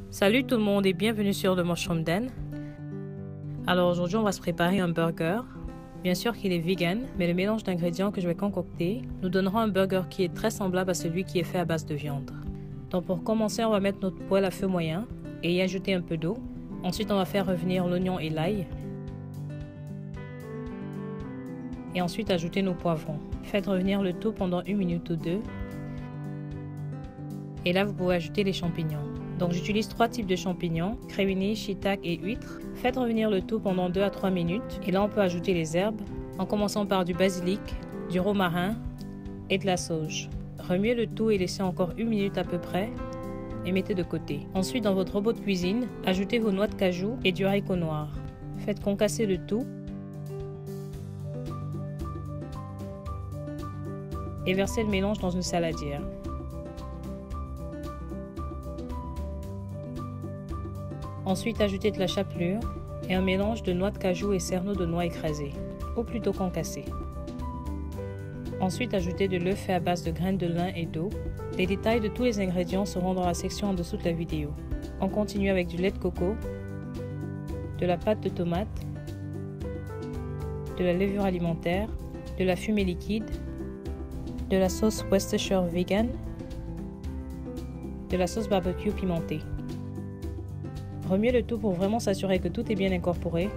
Salut tout le monde et bienvenue sur le Mushroom Den. Alors aujourd'hui on va se préparer un burger. Bien sûr qu'il est vegan, mais le mélange d'ingrédients que je vais concocter nous donnera un burger qui est très semblable à celui qui est fait à base de viande. Donc pour commencer, on va mettre notre poêle à feu moyen et y ajouter un peu d'eau. Ensuite on va faire revenir l'oignon et l'ail. Et ensuite ajouter nos poivrons. Faites revenir le tout pendant 1 minute ou 2. Et là vous pouvez ajouter les champignons. Donc j'utilise 3 types de champignons, cremini, shiitake et huîtres. Faites revenir le tout pendant 2 à 3 minutes. Et là on peut ajouter les herbes, en commençant par du basilic, du romarin et de la sauge. Remuez le tout et laissez encore 1 minute à peu près et mettez de côté. Ensuite dans votre robot de cuisine, ajoutez vos noix de cajou et du haricot noir. Faites concasser le tout et versez le mélange dans une saladière. Ensuite, ajoutez de la chapelure et un mélange de noix de cajou et cerneaux de noix écrasés, ou plutôt concassés. Ensuite, ajoutez de l'œuf fait à base de graines de lin et d'eau. Les détails de tous les ingrédients seront dans la section en dessous de la vidéo. On continue avec du lait de coco, de la pâte de tomate, de la levure alimentaire, de la fumée liquide, de la sauce Worcestershire vegan, de la sauce barbecue pimentée. Remuez le tout pour vraiment s'assurer que tout est bien incorporé.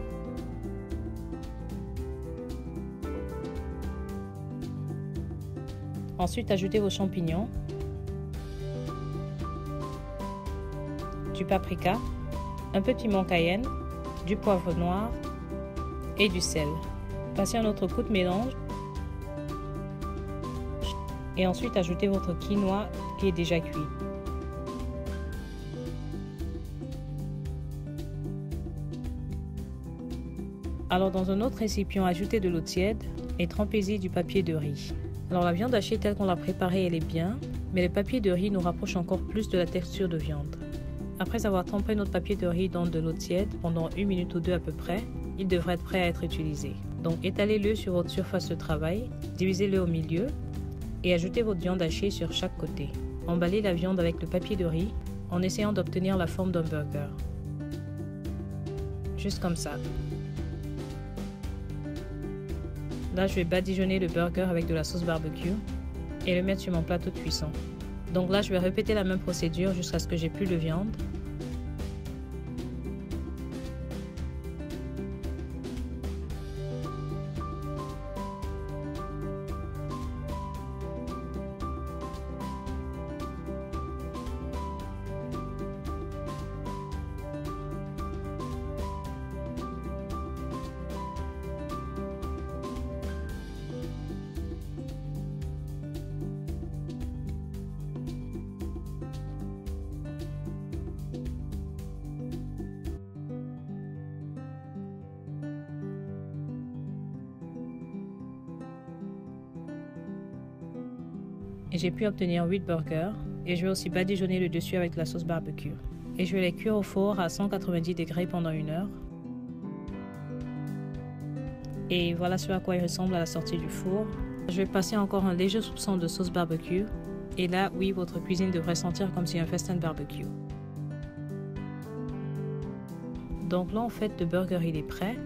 Ensuite, ajoutez vos champignons, du paprika, un peu de piment cayenne, du poivre noir et du sel. Passez un autre coup de mélange et ensuite ajoutez votre quinoa qui est déjà cuit. Alors dans un autre récipient, ajoutez de l'eau tiède et trempez-y du papier de riz. Alors la viande hachée telle qu'on l'a préparée, elle est bien, mais le papier de riz nous rapproche encore plus de la texture de viande. Après avoir trempé notre papier de riz dans de l'eau tiède pendant 1 minute ou 2 à peu près, il devrait être prêt à être utilisé. Donc étalez-le sur votre surface de travail, divisez-le au milieu et ajoutez votre viande hachée sur chaque côté. Emballez la viande avec le papier de riz en essayant d'obtenir la forme d'un burger. Juste comme ça. Là, je vais badigeonner le burger avec de la sauce barbecue et le mettre sur mon plateau de cuisson. Donc là, je vais répéter la même procédure jusqu'à ce que j'ai plus de viande. Et j'ai pu obtenir 8 burgers et je vais aussi badigeonner le dessus avec la sauce barbecue. Et je vais les cuire au four à 190 degrés pendant 1 heure. Et voilà ce à quoi il ressemble à la sortie du four. Je vais passer encore un léger soupçon de sauce barbecue. Et là, oui, votre cuisine devrait sentir comme si un festin de barbecue. Donc là, en fait, le burger il est prêt.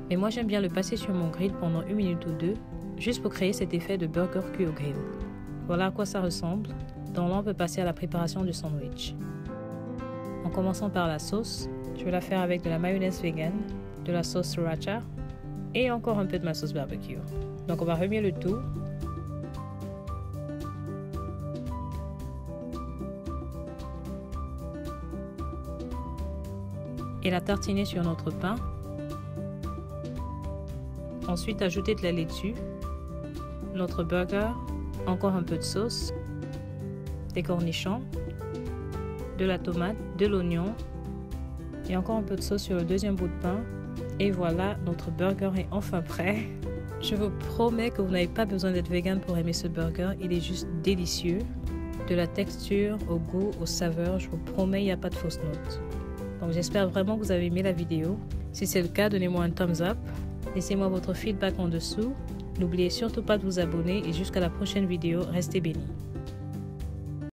Mais moi, j'aime bien le passer sur mon grill pendant 1 minute ou 2, juste pour créer cet effet de burger cuit au grill. Voilà à quoi ça ressemble. Donc là, on peut passer à la préparation du sandwich. En commençant par la sauce, je vais la faire avec de la mayonnaise vegan, de la sauce sriracha et encore un peu de ma sauce barbecue. Donc on va remuer le tout. Et la tartiner sur notre pain. Ensuite, ajouter de la laitue, notre burger, encore un peu de sauce, des cornichons, de la tomate, de l'oignon et encore un peu de sauce sur le deuxième bout de pain. Et voilà, notre burger est enfin prêt. Je vous promets que vous n'avez pas besoin d'être vegan pour aimer ce burger. Il est juste délicieux. De la texture, au goût, aux saveurs, je vous promets, il n'y a pas de fausses notes. Donc j'espère vraiment que vous avez aimé la vidéo. Si c'est le cas, donnez-moi un thumbs up. Laissez-moi votre feedback en dessous. N'oubliez surtout pas de vous abonner et jusqu'à la prochaine vidéo, restez bénis.